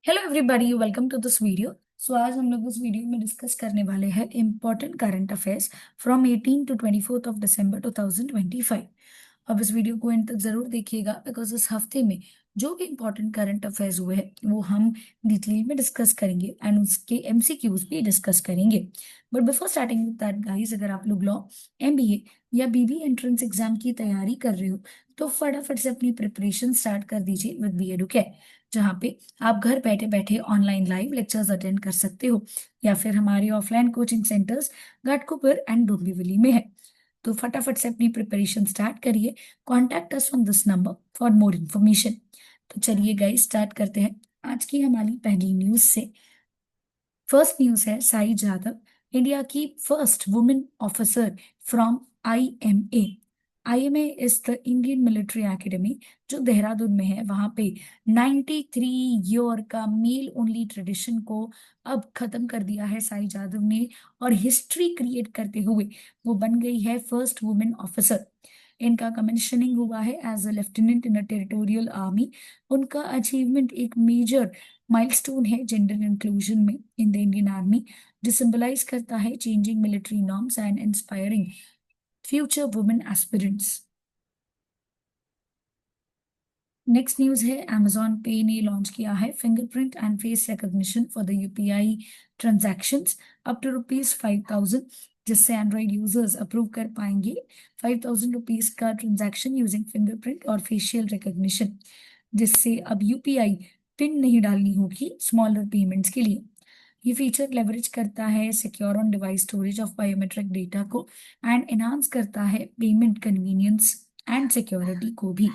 Hello everybody, welcome to this video. आज हम लोग इस वीडियो में डिस्कस करने वाले हैं important current affairs from 18 to 24 of December 2025। अब इस वीडियो को एंड तक जरूर देखिएगा बिकॉज इस हफ्ते में जो भी इम्पोर्टेंट करंट अफेयर्स हुए हैं वो हम डिटेल में डिस्कस करेंगे एंड उसके एमसीक्यूज भी डिस्कस करेंगे। But before starting with that guys, अगर आप लोग लॉ, एमबीए या बीबी एंट्रेंस एग्जाम की तैयारी कर रहे हो तो फटाफट से अपनी प्रिपरेशन स्टार्ट कर दीजिए विद बी एडुके, जहाँ पे आप घर बैठे बैठे ऑनलाइन लाइव लेक्चर्स अटेंड कर सकते हो या फिर हमारे offline coaching centres Ghatkopar and Dombivli में है। तो फटाफट से अपनी प्रिपरेशन स्टार्ट करिए। Contact us on this number for more information. तो चलिए गाइस, स्टार्ट करते हैं आज की हमारी पहली न्यूज से। फर्स्ट न्यूज है साई जादव, इंडिया की first women officer from IMA. IMA is the Indian military academy जो देहरादून में है। वहां पे 93 ईयर का मेल ओनली ट्रेडिशन को अब खत्म कर दिया है साई जादव ने, और हिस्ट्री क्रिएट करते हुए वो बन गई है फर्स्ट वुमेन ऑफिसर। इनका कमीशनिंग हुआ है as a lieutenant in a territorial army. उनका अचीवमेंट एक मेजर माइलस्टोन है जेंडर इंक्लूजन में इन द इंडियन आर्मी, जो सिंबलाइज करता है changing military norms and inspiring future women aspirants. Next news है Amazon पे ने लॉन्च किया है fingerprint and face recognition for the UPI transactions up to ₹5,000, जिससे एंड्रॉइड यूजर्स अप्रूव कर पाएंगे ₹5,000 का ट्रांजैक्शन यूजिंग फिंगरप्रिंट और फेशियल रिकॉग्निशन, जिससे अब यूपीआई पिन नहीं डालनी होगी स्मॉलर पेमेंट्स के लिए। ये फीचर लेवरेज करता है secure on device storage of biometric data को एंड एनहांस करता है पेमेंट कन्वीनियंस एंड सिक्योरिटी को भी।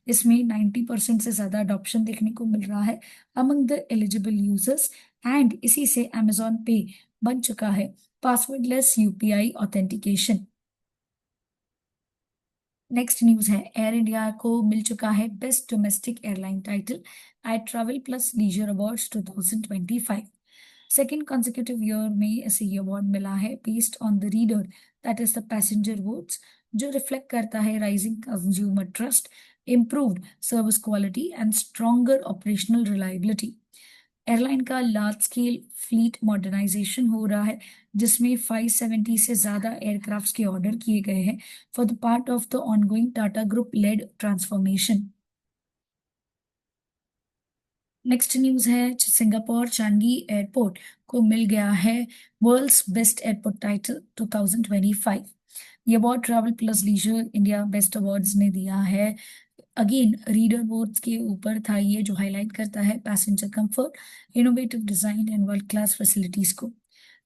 इसमें 90% से ज्यादा अडॉप्शन देखने को मिल रहा है among the eligible users, and इसी से अमेजॉन पे बन चुका है passwordless UPI authentication. Next news है एयर इंडिया को मिल चुका है best domestic airline title at Travel plus Leisure awards 2025। Second consecutive year में इसे ये अवार्ड मिला है based on the reader, that is the passenger votes, जो रिफ्लेक्ट करता है rising consumer trust, improved service quality and stronger operational reliability. Airline का large scale fleet modernisation हो रहा है, जिसमें 570 से ज्यादा एयरक्राफ्ट्स के ऑर्डर किए गए हैं for the part of the ongoing Tata group led transformation. Next news है सिंगापुर चांगी एयरपोर्ट को मिल गया है वर्ल्ड्स बेस्ट एयरपोर्ट टाइटल 2025। ये award Travel plus Leisure India best awards ने दिया है। अगेन रीडर बोर्ड्स के ऊपर था ये, जो हाईलाइट करता है passenger comfort, innovative design and world class facilities को।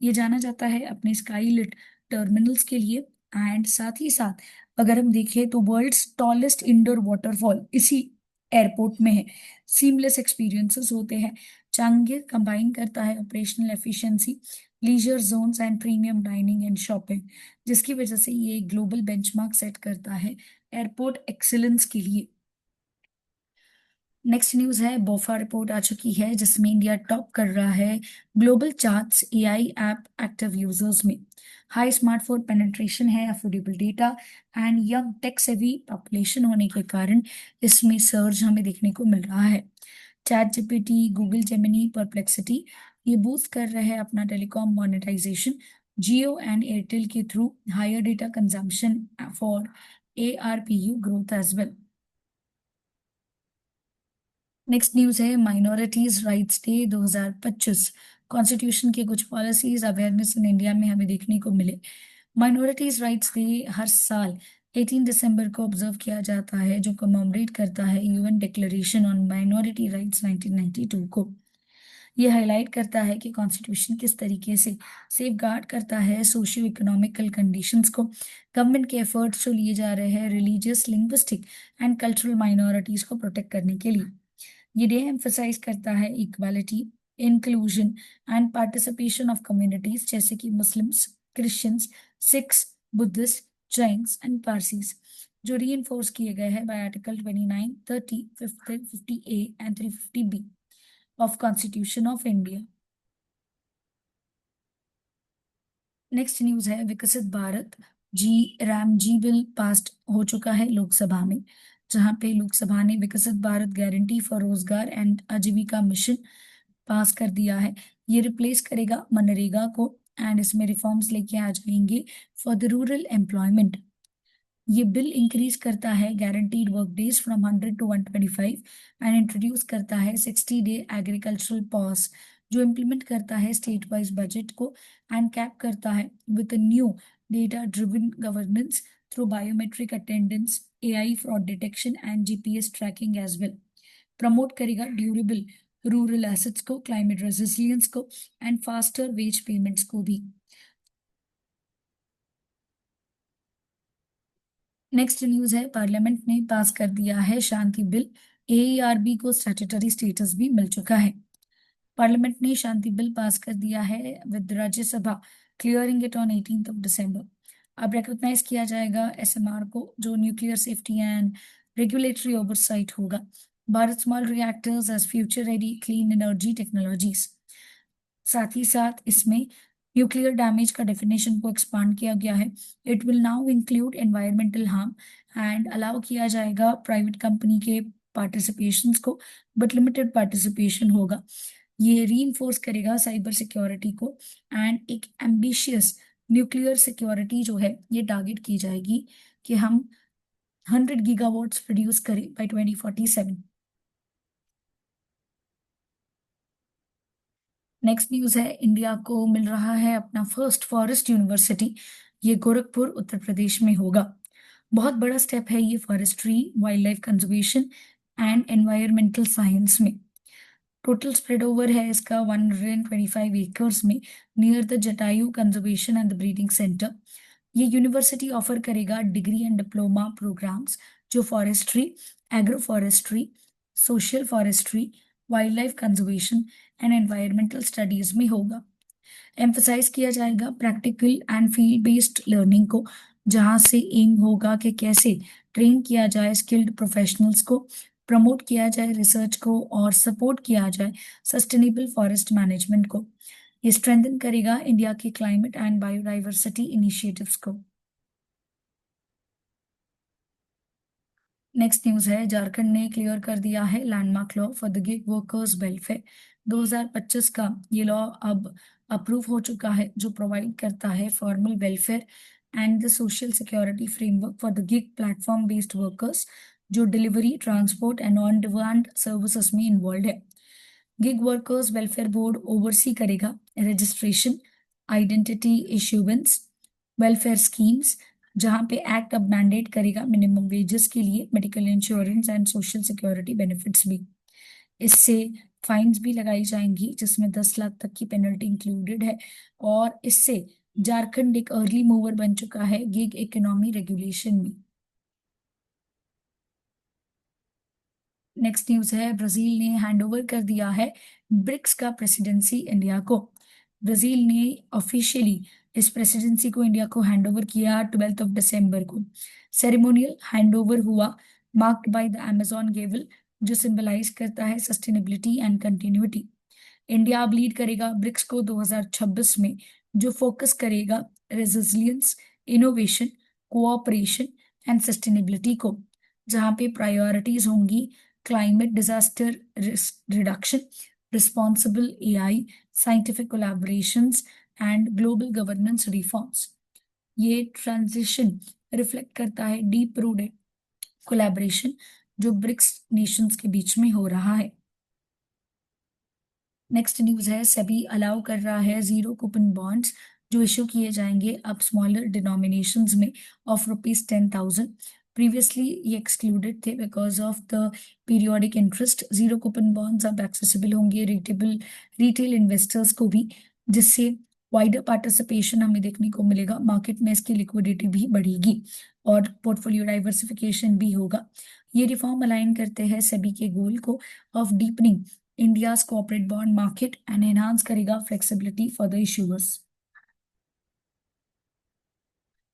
ये जाना जाता है अपने स्काई लिट टर्मिनल्स के लिए, एंड साथ ही साथ अगर हम देखें तो वर्ल्ड्स टॉलेस्ट इंडोर वाटरफॉल इसी एयरपोर्ट में है। सीमलेस एक्सपीरियंसेस होते हैं। चांगे कंबाइन करता है operational efficiency, leisure zones and premium dining and shopping, जिसकी वजह से ये ग्लोबल बेंचमार्क सेट करता है एयरपोर्ट एक्सीलेंस के लिए। नेक्स्ट न्यूज है बोफा रिपोर्ट आ चुकी है जिसमें इंडिया टॉप कर रहा है global charts AI app active users में। हाई स्मार्टफोन पेनिट्रेशन है, affordable data and young tech savvy population होने के कारण इसमें सर्ज हमें देखने को मिल रहा है। Chat GPT, Google Gemini, Perplexity ये बूस्ट कर रहे हैं अपना telecom monetization Jio and Airtel के through higher data consumption for ARPU growth as well. Next news है माइनॉरिटीज राइट्स डे 2025। कॉन्स्टिट्यूशन के कुछ पॉलिसीज अवेयरनेस इन इंडिया में हमें देखने को मिले। माइनॉरिटीज राइट्स डे हर साल 18 दिसंबर को ऑब्जर्व किया जाता है, जो कमेमोरेट करता है UN declaration on minority rights 1992 को। ये हाईलाइट करता है कि कॉन्स्टिट्यूशन किस तरीके से सेफ गार्ड करता है सोशियो इकोनॉमिकल कंडीशंस को। गवर्नमेंट के एफर्ट्स जो लिए जा रहे हैं religious, linguistic and cultural minorities को प्रोटेक्ट करने के लिए। ये डे एम्फसाइज करता है equality, inclusion and participation of communities जैसे कि Muslims, Christians, Sikhs, Buddhist, Jains and Parsis, जो री इन्फोर्स किए गए हैं bye article 29, 30, 50, 50A and 350B of constitution of India. Next news है विकसित भारत जी राम जी बिल पास्ट हो चुका है लोकसभा में, जहां पे लोकसभा ने विकसित भारत गारंटी फॉर रोजगार एंड आजीविका मिशन पास कर दिया है। ये रिप्लेस करेगा मनरेगा को एंड इसमें रिफॉर्म्स लेके आ जाएंगे फॉर द रूरल एम्प्लॉयमेंट। ये बिल इंक्रीज करता है guaranteed work days from 100 to 125 and introduce करता है 60-डे एग्रीकल्चरल पॉज, जो इम्प्लीमेंट करता है स्टेट वाइज बजट को एंड कैप करता है with new data driven governance through biometric attendance, AI fraud detection and GPS tracking as well. Promote करेगा ड्यूरेबल रूरल एसेट्स को, क्लाइमेट रेजिलियंस को एंड फास्टर वेज पेमेंट्स को भी। Next news है, parliament ने पास कर दिया है शांति बिल। एईआरबी को स्टैट्यूटरी स्टेटस भी मिल चुका है। पार्लियामेंट ने शांति बिल पास कर दिया है with Rajya Sabha clearing it on 18 of December. अब रिकॉग्नाइज किया जाएगा एसएमआर को, जो nuclear safety and regulatory oversight होगा। Bharat small reactors as future ready clean energy technologies. साथ ही साथ इसमें न्यूक्लियर डैमेज का डेफिनेशन को एक्सपांड किया गया है। It will now include environmental harm and allow किया जाएगा प्राइवेट कंपनी के पार्टिसिपेशंस को, बट लिमिटेड पार्टिसिपेशन होगा। ये रीइंफोर्स करेगा साइबर सिक्योरिटी को एंड एक एम्बिशियस न्यूक्लियर सिक्योरिटी जो है ये टारगेट की जाएगी कि हम 100 गीगावाट्स प्रोड्यूस करें बाय 2047। नेक्स्ट न्यूज है, इंडिया को मिल रहा है अपना फर्स्ट फॉरेस्ट यूनिवर्सिटी। ये गोरखपुर उत्तर प्रदेश में होगा। बहुत बड़ा स्टेप है ये forestry, wild life conservation and environmental science में। टोटल स्प्रेड ओवर है इसका 125 एकर्स में near the Jatayu conservation and the breeding centre. ये यूनिवर्सिटी ऑफर करेगा डिग्री एंड डिप्लोमा प्रोग्राम्स जो forestry, agro forestry, social forestry, wild life conservation and environmental studies में होगा। Emphasise किया जाएगा practical and field based learning को, जहां से एम होगा कि कैसे ट्रेन किया जाए स्किल्ड प्रोफेशनल्स को, प्रमोट किया जाए रिसर्च को और सपोर्ट किया जाए सस्टेनेबल फॉरेस्ट मैनेजमेंट को। ये स्ट्रेंथन करेगा इंडिया के क्लाइमेट एंड बायोडाइवर्सिटी इनिशिएटिव्स को। नेक्स्ट न्यूज है, झारखंड ने क्लियर कर दिया है landmark law for the gig workers welfare. 2025 का ये लॉ अब अप्रूव हो चुका है, जो प्रोवाइड करता है formal welfare and the social security framework for the gig platform based workers, जो delivery, transport and on demand services में इन्वॉल्व है। Gig workers welfare board oversee करेगा registration, identity issuance, welfare schemes, जहां pay act अब mandate करेगा minimum wages के लिए medical insurance and social security benefits भी। इससे फाइन्स भी लगाई जाएंगी जिसमें 10 लाख तक की पेनल्टी इंक्लूडेड है। और इससे झारखंड एक अर्ली मूवर बन चुका है गिग इकोनॉमी रेगुलेशन में। नेक्स्ट न्यूज है, ब्राजील ने हैंडओवर कर दिया है ब्रिक्स का प्रेसिडेंसी इंडिया को। ब्राजील ने ऑफिशियली इस प्रेसिडेंसी को इंडिया को हैंडओवर किया 12 दिसंबर को। सेरेमोनियल हैंडओवर हुआ marked by the Amazon Gavel, जो सिंबलाइज करता है सस्टेनेबिलिटी एंड कंटिन्यूटी। इंडिया अब लीड करेगा ब्रिक्स को 2026 में, जो फोकस करेगा resilience, innovation, cooperation and sustainability को, जहां पे प्रायोरिटीज होंगी climate disaster reduction, responsible AI, scientific collaborations and global governance reforms. ये ट्रांजिशन रिफ्लेक्ट करता है डीप रूटेड कोलैबोरेशन जो ब्रिक्स नेशंस के बीच में हो रहा है। नेक्स्ट न्यूज है, सेबी अलाउ कर रहा है जीरो कूपन बॉन्ड्स जो इशू किए जाएंगे अब स्मॉलर डिनोमिनेशंस में ऑफ रुपीज 10,000। प्रीवियसली ये एक्सक्लूडेड थे because of the periodic interest. Zero coupon bonds अब एक्सेसिबल होंगे रिटेल इन्वेस्टर्स को भी, जिससे वाइडर पार्टिसिपेशन हमें देखने को मिलेगा मार्केट में, इसकी लिक्विडिटी भी बढ़ेगी और पोर्टफोलियो डाइवर्सिफिकेशन भी होगा। ये रिफॉर्म अलाइन करते हैं सेबी के गोल को of deepening India's corporate bond market and enhance करेगा flexibility for the issuers.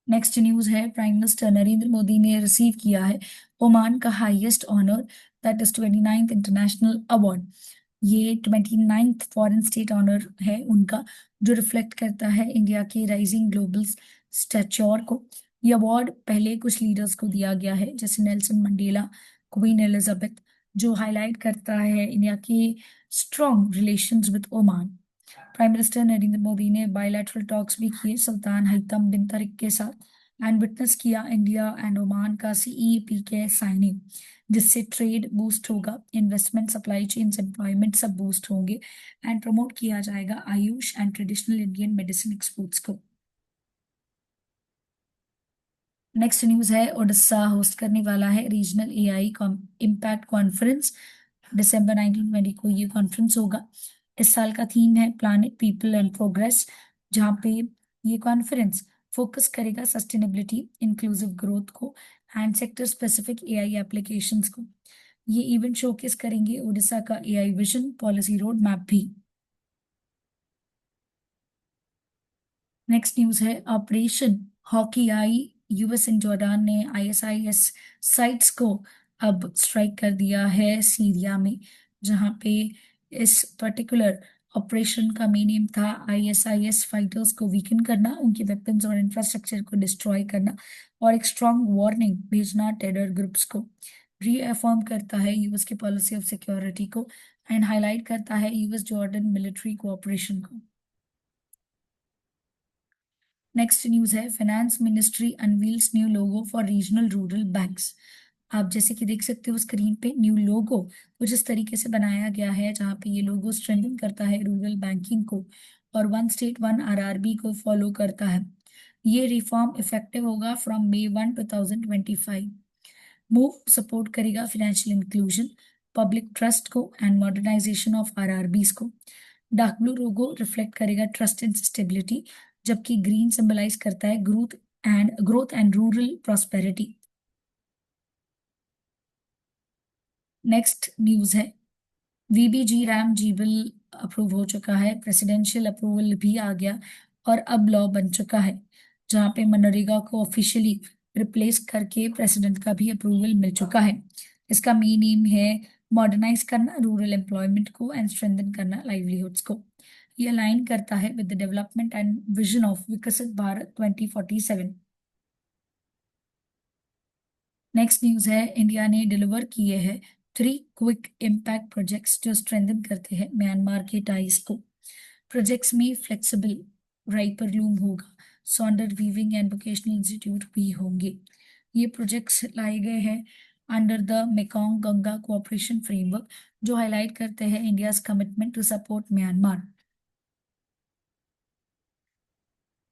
Next news है, प्राइम मिनिस्टर नरेंद्र मोदी ने रिसीव किया है ओमान का highest honour, that is 29th international award. ये 29th फॉरेन स्टेट ऑनर है उनका, जो रिफ्लेक्ट करता है इंडिया के राइजिंग ग्लोबल स्टैच्योर को। ये अवार्ड पहले कुछ लीडर्स को दिया गया है, जैसे नेल्सन मंडेला, क्वीन एलिजाबेथ, जो हाईलाइट करता है इंडिया की strong relations with Oman. Prime minister Narendra Modi ने बायलैटरल टॉक्स भी किए सुल्तान हैतम बिन तारिक के साथ एंड विटनेस किया इंडिया एंड ओमान का सीईपी के साइनिंग, जिससे ट्रेड बूस्ट होगा, इन्वेस्टमेंट, सप्लाई चेन्स, एम्प्लॉयमेंट सब बूस्ट होंगे एंड प्रमोट किया जाएगा Ayush and traditional Indian medicine exports को। नेक्स्ट न्यूज है ओडिशा होस्ट करने वाला है रीजनल एआई इम्पैक्ट कॉन्फ्रेंस। दिसंबर 1920 को ये कॉन्फ्रेंस होगा। इस साल का थीम है प्लानिट पीपल एंड प्रोग्रेस, जहाँ पे ये कॉन्फ्रेंस फोकस करेगा सस्टेनेबिलिटी, इंक्लूसिव ग्रोथ को and sector specific AI applications को। ये इवेंट शोकेस करेंगे ओडिशा का AI vision, policy road map भी। नेक्स्ट न्यूज है operation hockey I. US and Jordan ने आईएसआईएस साइट्स को अब स्ट्राइक कर दिया है सीरिया में, जहां पे इस पर्टिकुलर ऑपरेशन का मेन एम था आईएसआईएस फाइटर्स को वीकन करना, उनके वेपन्स और इंफ्रास्ट्रक्चर को डिस्ट्रॉय करना और एक स्ट्रॉन्ग वार्निंग भेजना टेरर ग्रुप्स को। रीअफर्म करता है यूएस की पॉलिसी ऑफ सिक्योरिटी को एंड हाईलाइट करता है यूएस जॉर्डन मिलिट्री कोऑपरेशन को। नेक्स्ट न्यूज है finance ministry unveils new logo for regional rural banks. आप जैसे कि देख सकते हो स्क्रीन पे न्यू लोगो कुछ इस तरीके से बनाया गया है, जहाँ पे ये लोगो स्ट्रेंथन करता है रूरल बैंकिंग को और वन स्टेट वन आरआरबी को फॉलो करता है। ये रिफॉर्म इफेक्टिव होगा फ्रॉम May 1, 2025। मूव सपोर्ट करेगा फाइनेंशियल इंक्लूजन, पब्लिक ट्रस्ट को एंड मॉडर्नाइजेशन ऑफ आरआरबीज को। डार्क ब्लू लोगो रिफ्लेक्ट करेगा ट्रस्ट एंड स्टेबिलिटी, जबकि ग्रीन सिंबलाइज करता है growth and rural prosperity. Next news है वीबीजी रैम जी बिल अप्रूव हो चुका है, प्रेसिडेंशियल अप्रूवल भी आ गया और अब लॉ बन चुका है, जहां पे मनरेगा को ऑफिशियली रिप्लेस करके प्रेसिडेंट का भी अप्रूवल मिल चुका है। इसका मेन एम है मॉडर्नाइज करना रूरल एम्प्लॉयमेंट को एंड स्ट्रेंथन करना लाइवलीहुड्स को। ये अलाइन करता है with the development and vision of विकसित भारत 2047। नेक्स्ट न्यूज है इंडिया ने डिलीवर किए हैं 3 क्विक इम्पैक्ट प्रोजेक्ट्स जो स्ट्रेंथन करते हैं म्यांमार के टाइज को। प्रोजेक्ट्स में फ्लेक्सिबल राइपर लूम होगा, सौंडर वीविंग एंड वोकेशनल इंस्टीट्यूट भी होंगे। ये प्रोजेक्ट्स लाए गए हैं under the Mekong Ganga cooperation framework, जो हाईलाइट करते हैं India's commitment to support Myanmar.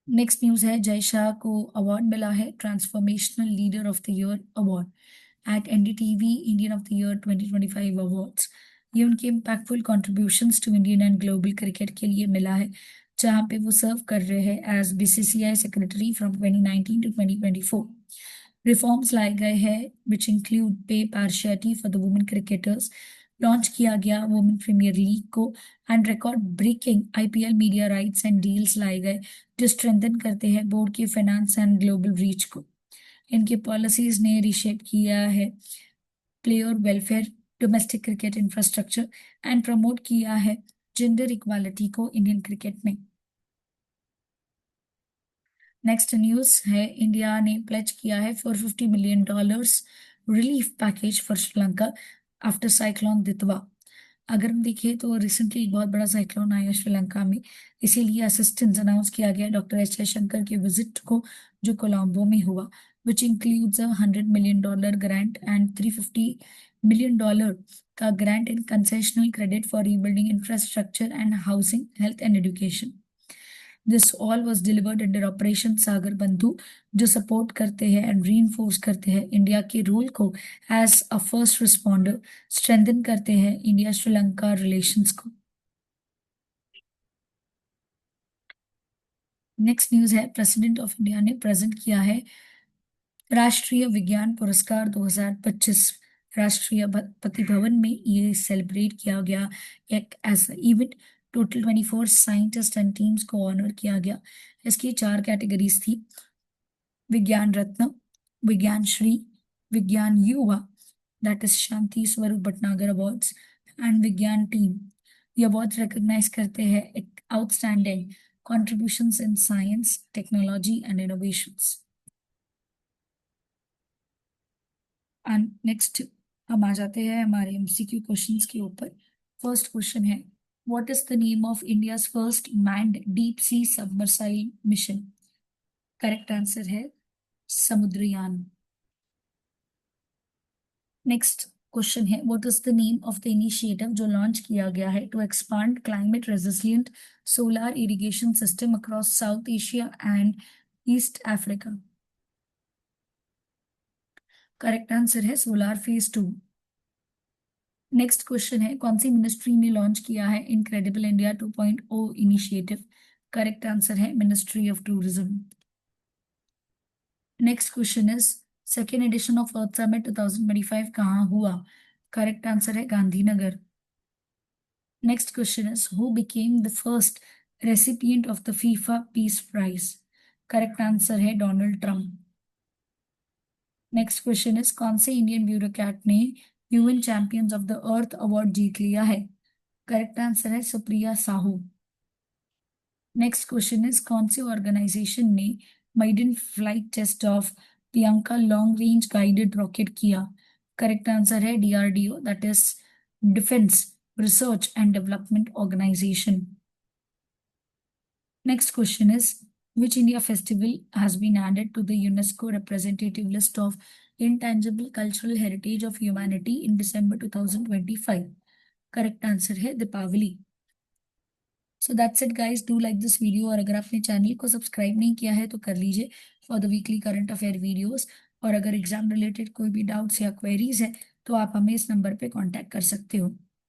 Next news है जय शाह को अवार्ड मिला है transformational leader of the year award at NDTV Indian of the year 2025 awards. ये उनके impactful contributions to Indian and global cricket के लिए मिला है, जहां पे वो सर्व कर रहे हैं as BCCI secretary from 2019 to 2024। Reforms लाए गए हैं which include pay partiality for the women cricketers, launch किया गया वुमेन प्रीमियर लीग को and record breaking IPL media rights and deals लाए गए, जो स्ट्रेंथन करते हैं बोर्ड के फाइनेंस एंड ग्लोबल रीच को। इनके पॉलिसीज ने रिशेप किया है player welfare, domestic cricket infrastructure and promote किया है जेंडर इक्वालिटी को इंडियन क्रिकेट में। नेक्स्ट न्यूज है इंडिया ने प्लेज किया है $450 million relief package for Sri Lanka after cyclone दितवा। अगर हम देखें तो रिसेंटली एक बहुत बड़ा साइक्लोन आया श्रीलंका में, इसीलिए असिस्टेंस अनाउंस किया गया डॉक्टर एस जयशंकर के विजिट को, जो कोलंबो में हुआ, which includes $100 million grant and $350 million का grant in concessional credit for rebuilding infrastructure and housing, health and education. This all was delivered under operation Sagar Bandhu, जो सपोर्ट करते हैं एंड रीइंफोर्स करते हैं इंडिया के रोल को as a first responder, strengthen करते हैं इंडिया श्रीलंका रिलेशंस को। नेक्स्ट न्यूज है प्रेसिडेंट ऑफ इंडिया ने प्रेजेंट किया है राष्ट्रीय विज्ञान पुरस्कार 2025। राष्ट्रीय पति भवन में ये सेलिब्रेट किया गया एक ऐसा event. Total 24 scientist and teams को ऑनर किया गया। इसकी 4 कैटेगरीज थी: विज्ञान रत्न, विज्ञान श्री, विज्ञान युवा, that is Shanti Swarup Bhatnagar awards and विज्ञान टीम। ये अवार्ड्स रिकॉग्नाइज करते हैं एक outstanding contributions in science, technology, and innovations. And next हम आ जाते हैं हमारे एमसीक्यू क्वेश्चंस के ऊपर। फर्स्ट क्वेश्चन है, what is the name of India's first manned deep sea submersible mission? Correct answer है समुद्रयान। नेक्स्ट क्वेश्चन है, what is the name of the initiative जो लॉन्च किया गया है to expand climate resilient solar irrigation system across South Asia and East Africa? Correct answer है solar phase 2। Next question है, कौन सी मिनिस्ट्री ने लॉन्च किया है incredible India 2.0 initiative? Correct answer है ministry of tourism. Next question is, second edition of earth summit 2025 कहाँ हुआ? करेक्ट आंसर है Gandhinagar. Next question is, who became the first recipient of the FIFA peace prize? Correct answer है Donald Trump. Next question is, कौन से Indian bureaucrat ने human champions of the earth award जीत लिया है? करेक्ट आंसर है Supriya Sahu. Next question is, कौन सी ऑर्गेनाइजेशन ने maiden flight test of Priyanka long range guided rocket किया? करेक्ट आंसर है DRDO, that is defence research and development organisation. Next question is, which India festival has been added to the UNESCO representative list of intangible cultural heritage of humanity in December 2025? Correct answer है Deepawali. So that's it guys, do like this video और अगर आपने channel को subscribe नहीं किया है तो कर लीजिए for the weekly current affair videos. और अगर एग्जाम रिलेटेड कोई भी डाउट्स या क्वेरीज है तो आप हमें इस नंबर पे कांटेक्ट कर सकते हो।